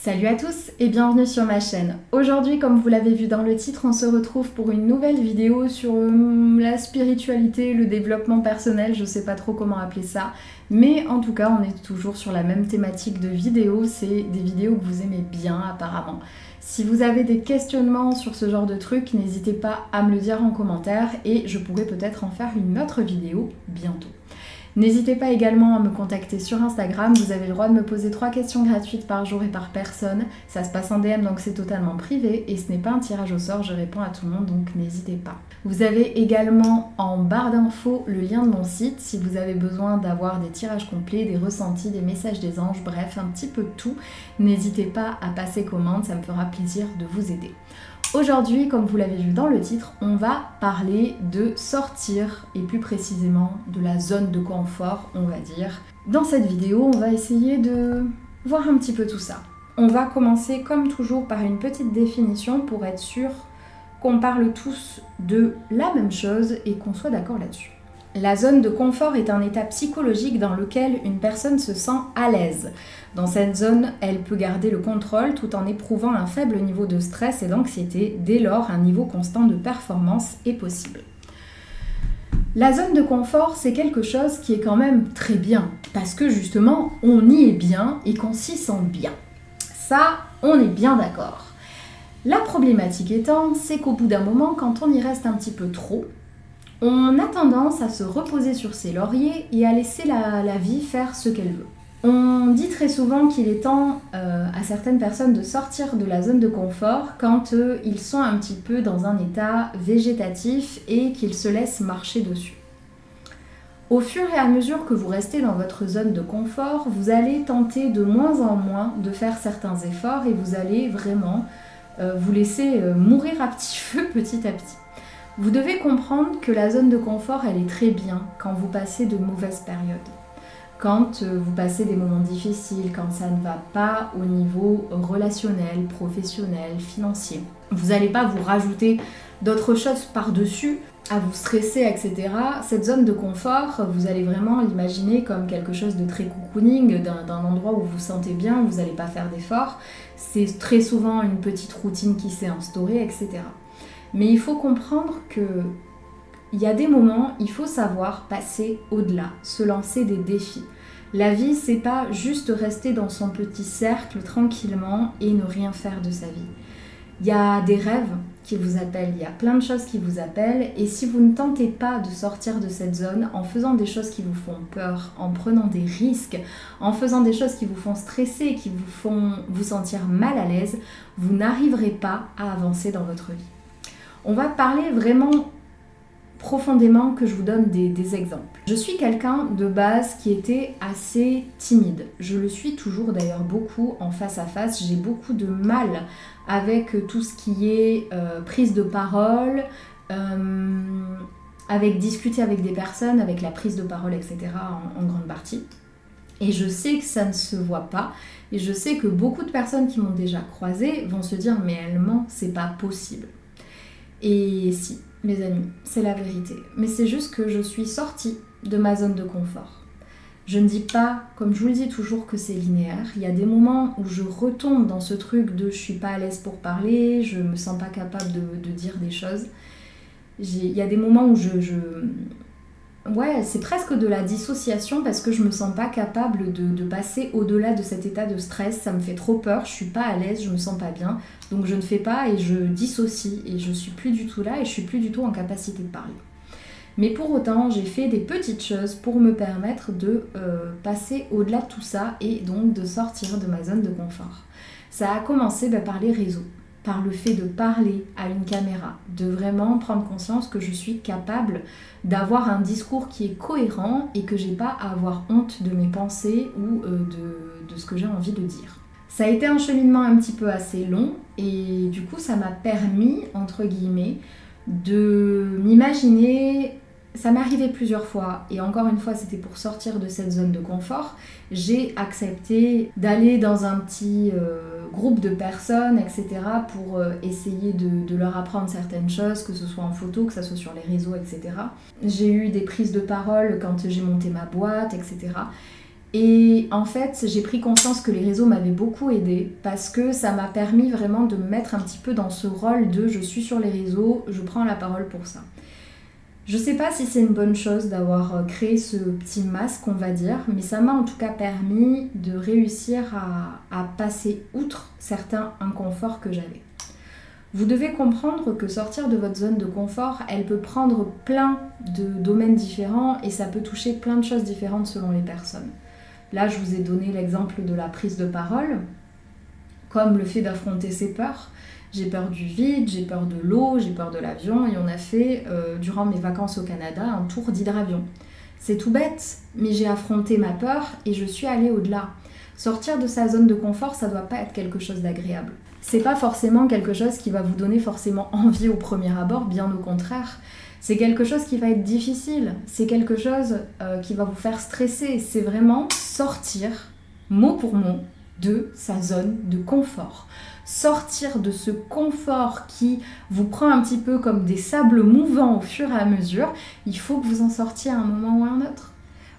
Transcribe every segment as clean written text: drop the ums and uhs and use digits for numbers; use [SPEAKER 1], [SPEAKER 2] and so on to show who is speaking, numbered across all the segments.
[SPEAKER 1] Salut à tous et bienvenue sur ma chaîne. Aujourd'hui, comme vous l'avez vu dans le titre, on se retrouve pour une nouvelle vidéo sur la spiritualité, le développement personnel, je sais pas trop comment appeler ça. Mais en tout cas, on est toujours sur la même thématique de vidéo, c'est des vidéos que vous aimez bien apparemment. Si vous avez des questionnements sur ce genre de trucs, n'hésitez pas à me le dire en commentaire et je pourrai peut-être en faire une autre vidéo bientôt. N'hésitez pas également à me contacter sur Instagram, vous avez le droit de me poser 3 questions gratuites par jour et par personne. Ça se passe en DM donc c'est totalement privé et ce n'est pas un tirage au sort, je réponds à tout le monde donc n'hésitez pas. Vous avez également en barre d'infos le lien de mon site si vous avez besoin d'avoir des tirages complets, des ressentis, des messages des anges, bref un petit peu de tout. N'hésitez pas à passer commande, ça me fera plaisir de vous aider. Aujourd'hui, comme vous l'avez vu dans le titre, on va parler de sortir et plus précisément de la zone de confort, on va dire. Dans cette vidéo, on va essayer de voir un petit peu tout ça. On va commencer comme toujours par une petite définition pour être sûr qu'on parle tous de la même chose et qu'on soit d'accord là-dessus. La zone de confort est un état psychologique dans lequel une personne se sent à l'aise. Dans cette zone, elle peut garder le contrôle tout en éprouvant un faible niveau de stress et d'anxiété. Dès lors, un niveau constant de performance est possible. La zone de confort, c'est quelque chose qui est quand même très bien, parce que justement, on y est bien et qu'on s'y sent bien. Ça, on est bien d'accord. La problématique étant, c'est qu'au bout d'un moment, quand on y reste un petit peu trop, on a tendance à se reposer sur ses lauriers et à laisser la vie faire ce qu'elle veut. On dit très souvent qu'il est temps à certaines personnes de sortir de la zone de confort quand ils sont un petit peu dans un état végétatif et qu'ils se laissent marcher dessus. Au fur et à mesure que vous restez dans votre zone de confort, vous allez tenter de moins en moins de faire certains efforts et vous allez vraiment vous laisser mourir à petit feu petit à petit. Vous devez comprendre que la zone de confort, elle est très bien quand vous passez de mauvaises périodes. Quand vous passez des moments difficiles, quand ça ne va pas au niveau relationnel, professionnel, financier. Vous n'allez pas vous rajouter d'autres choses par-dessus, à vous stresser, etc. Cette zone de confort, vous allez vraiment l'imaginer comme quelque chose de très cocooning, d'un endroit où vous vous sentez bien, où vous n'allez pas faire d'efforts. C'est très souvent une petite routine qui s'est instaurée, etc. Mais il faut comprendre que il y a des moments, il faut savoir passer au-delà, se lancer des défis. La vie, c'est pas juste rester dans son petit cercle tranquillement et ne rien faire de sa vie. Il y a des rêves qui vous appellent, il y a plein de choses qui vous appellent et si vous ne tentez pas de sortir de cette zone en faisant des choses qui vous font peur, en prenant des risques, en faisant des choses qui vous font stresser et qui vous font vous sentir mal à l'aise, vous n'arriverez pas à avancer dans votre vie. On va parler vraiment profondément que je vous donne des exemples. Je suis quelqu'un de base qui était assez timide. Je le suis toujours d'ailleurs beaucoup en face à face. J'ai beaucoup de mal avec tout ce qui est prise de parole, avec discuter avec des personnes, avec la prise de parole, etc. en grande partie. Et je sais que ça ne se voit pas. Et je sais que beaucoup de personnes qui m'ont déjà croisée vont se dire « mais elle ment, c'est pas possible ». Et si, mes amis, c'est la vérité. Mais c'est juste que je suis sortie de ma zone de confort. Je ne dis pas, comme je vous le dis toujours, que c'est linéaire. Il y a des moments où je retombe dans ce truc de je suis pas à l'aise pour parler, je me sens pas capable de dire des choses. Il y a des moments où ouais, c'est presque de la dissociation parce que je me sens pas capable de passer au-delà de cet état de stress. Ça me fait trop peur, je suis pas à l'aise, je me sens pas bien. Donc je ne fais pas et je dissocie et je suis plus du tout là et je suis plus du tout en capacité de parler. Mais pour autant, j'ai fait des petites choses pour me permettre de passer au-delà de tout ça et donc de sortir de ma zone de confort. Ça a commencé par les réseaux, par le fait de parler à une caméra, de vraiment prendre conscience que je suis capable d'avoir un discours qui est cohérent et que j'ai pas à avoir honte de mes pensées ou de ce que j'ai envie de dire. Ça a été un cheminement un petit peu assez long et du coup ça m'a permis, entre guillemets, de m'imaginer. Ça m'est arrivé plusieurs fois et encore une fois c'était pour sortir de cette zone de confort. J'ai accepté d'aller dans un petit groupe de personnes, etc. pour essayer de leur apprendre certaines choses, que ce soit en photo, que ce soit sur les réseaux, etc. J'ai eu des prises de parole quand j'ai monté ma boîte, etc. Et en fait, j'ai pris conscience que les réseaux m'avaient beaucoup aidée parce que ça m'a permis vraiment de me mettre un petit peu dans ce rôle de je suis sur les réseaux, je prends la parole pour ça. Je sais pas si c'est une bonne chose d'avoir créé ce petit masque, on va dire, mais ça m'a en tout cas permis de réussir à passer outre certains inconforts que j'avais. Vous devez comprendre que sortir de votre zone de confort, elle peut prendre plein de domaines différents et ça peut toucher plein de choses différentes selon les personnes. Là, je vous ai donné l'exemple de la prise de parole, comme le fait d'affronter ses peurs. J'ai peur du vide, j'ai peur de l'eau, j'ai peur de l'avion et on a fait, durant mes vacances au Canada, un tour d'hydravion. C'est tout bête, mais j'ai affronté ma peur et je suis allée au-delà. Sortir de sa zone de confort, ça doit pas être quelque chose d'agréable. C'est pas forcément quelque chose qui va vous donner forcément envie au premier abord, bien au contraire. C'est quelque chose qui va être difficile, c'est quelque chose qui va vous faire stresser. C'est vraiment sortir, mot pour mot, de sa zone de confort. Sortir de ce confort qui vous prend un petit peu comme des sables mouvants au fur et à mesure, il faut que vous en sortiez à un moment ou à un autre.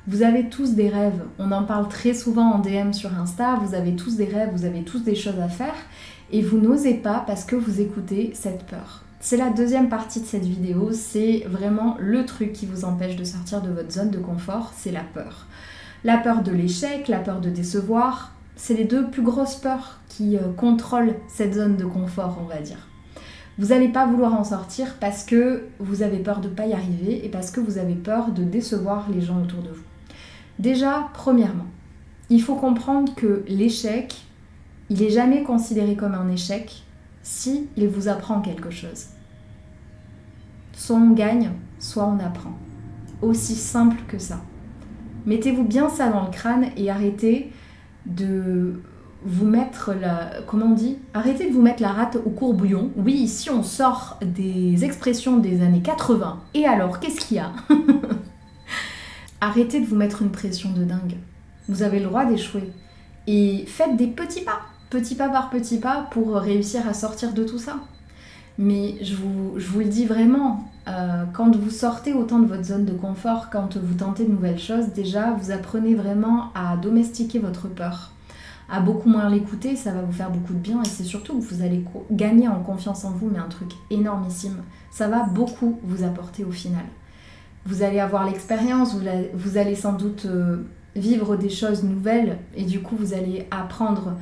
[SPEAKER 1] Vous avez tous des rêves, on en parle très souvent en DM sur Insta, vous avez tous des rêves, vous avez tous des choses à faire et vous n'osez pas parce que vous écoutez cette peur. C'est la deuxième partie de cette vidéo, c'est vraiment le truc qui vous empêche de sortir de votre zone de confort, c'est la peur. La peur de l'échec, la peur de décevoir, c'est les deux plus grosses peurs qui contrôlent cette zone de confort, on va dire. Vous n'allez pas vouloir en sortir parce que vous avez peur de ne pas y arriver et parce que vous avez peur de décevoir les gens autour de vous. Déjà, premièrement, il faut comprendre que l'échec, il n'est jamais considéré comme un échec si il vous apprend quelque chose. Soit on gagne, soit on apprend. Aussi simple que ça. Mettez-vous bien ça dans le crâne et arrêtez de vous mettre arrêtez de vous mettre la rate au courbouillon. Oui, ici on sort des expressions des années 80. Et alors, qu'est-ce qu'il y a? Arrêtez de vous mettre une pression de dingue. Vous avez le droit d'échouer. Et faites des petits pas par petits pas pour réussir à sortir de tout ça. Mais je vous le dis vraiment, quand vous sortez autant de votre zone de confort, quand vous tentez de nouvelles choses, déjà vous apprenez vraiment à domestiquer votre peur, à beaucoup moins l'écouter, ça va vous faire beaucoup de bien et c'est surtout que vous allez gagner en confiance en vous, mais un truc énormissime. Ça va beaucoup vous apporter au final. Vous allez avoir l'expérience, vous allez sans doute vivre des choses nouvelles et du coup vous allez apprendre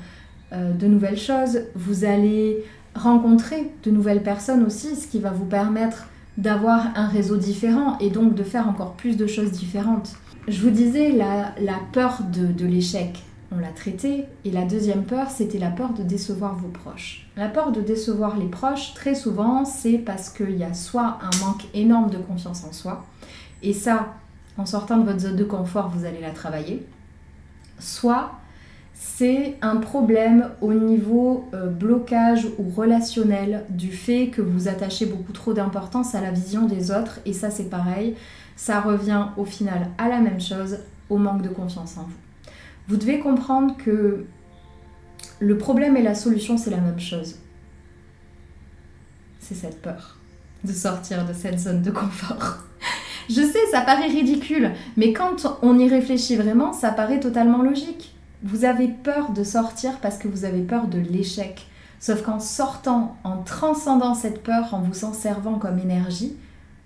[SPEAKER 1] de nouvelles choses, vous allez rencontrer de nouvelles personnes aussi, ce qui va vous permettre d'avoir un réseau différent et donc de faire encore plus de choses différentes. Je vous disais, la peur de l'échec, on l'a traité, et la deuxième peur, c'était la peur de décevoir vos proches. La peur de décevoir les proches, très souvent, c'est parce qu'il y a soit un manque énorme de confiance en soi, et ça, en sortant de votre zone de confort, vous allez la travailler, soit c'est un problème au niveau blocage ou relationnel du fait que vous attachez beaucoup trop d'importance à la vision des autres et ça c'est pareil, ça revient au final à la même chose, au manque de confiance en vous. Vous devez comprendre que le problème et la solution c'est la même chose. C'est cette peur de sortir de cette zone de confort. Je sais, ça paraît ridicule, mais quand on y réfléchit vraiment, ça paraît totalement logique. Vous avez peur de sortir parce que vous avez peur de l'échec. Sauf qu'en sortant, en transcendant cette peur, en vous en servant comme énergie,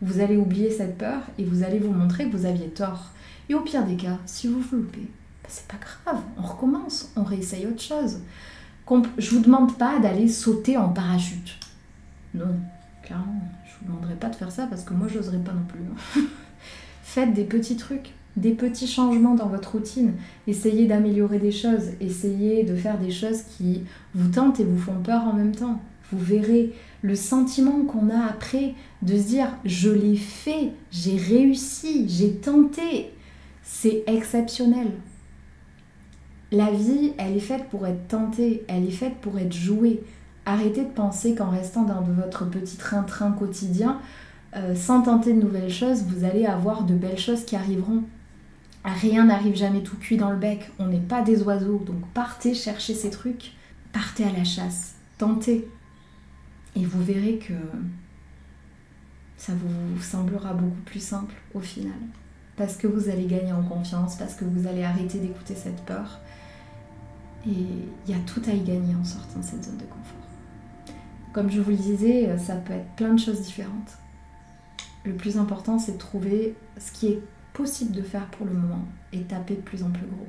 [SPEAKER 1] vous allez oublier cette peur et vous allez vous montrer que vous aviez tort. Et au pire des cas, si vous vous loupez, c'est pas grave, on recommence, on réessaye autre chose. Je vous demande pas d'aller sauter en parachute. Non, clairement, je vous demanderai pas de faire ça parce que moi j'oserais pas non plus. Faites des petits trucs. Des petits changements dans votre routine, essayez d'améliorer des choses, essayez de faire des choses qui vous tentent et vous font peur en même temps. Vous verrez le sentiment qu'on a après de se dire « je l'ai fait, j'ai réussi, j'ai tenté ». C'est exceptionnel. La vie, elle est faite pour être tentée, elle est faite pour être jouée. Arrêtez de penser qu'en restant dans votre petit train-train quotidien, sans tenter de nouvelles choses, vous allez avoir de belles choses qui arriveront. Rien n'arrive jamais tout cuit dans le bec, on n'est pas des oiseaux, donc partez chercher ces trucs, partez à la chasse, tentez. Et vous verrez que ça vous semblera beaucoup plus simple au final. parce que vous allez gagner en confiance, parce que vous allez arrêter d'écouter cette peur. Et il y a tout à y gagner en sortant de cette zone de confort. Comme je vous le disais, ça peut être plein de choses différentes. Le plus important, c'est de trouver ce qui est possible de faire pour le moment et taper de plus en plus gros.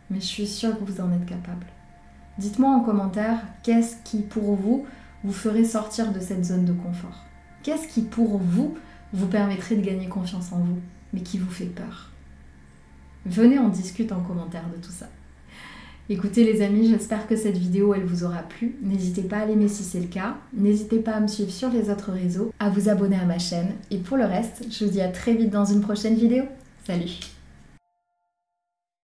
[SPEAKER 1] Mais je suis sûre que vous en êtes capable. Dites-moi en commentaire qu'est-ce qui, pour vous, vous ferait sortir de cette zone de confort. Qu'est-ce qui, pour vous, vous permettrait de gagner confiance en vous, mais qui vous fait peur. Venez, on discute en commentaire de tout ça. Écoutez les amis, j'espère que cette vidéo elle vous aura plu. N'hésitez pas à l'aimer si c'est le cas. N'hésitez pas à me suivre sur les autres réseaux, à vous abonner à ma chaîne. Et pour le reste, je vous dis à très vite dans une prochaine vidéo. Salut!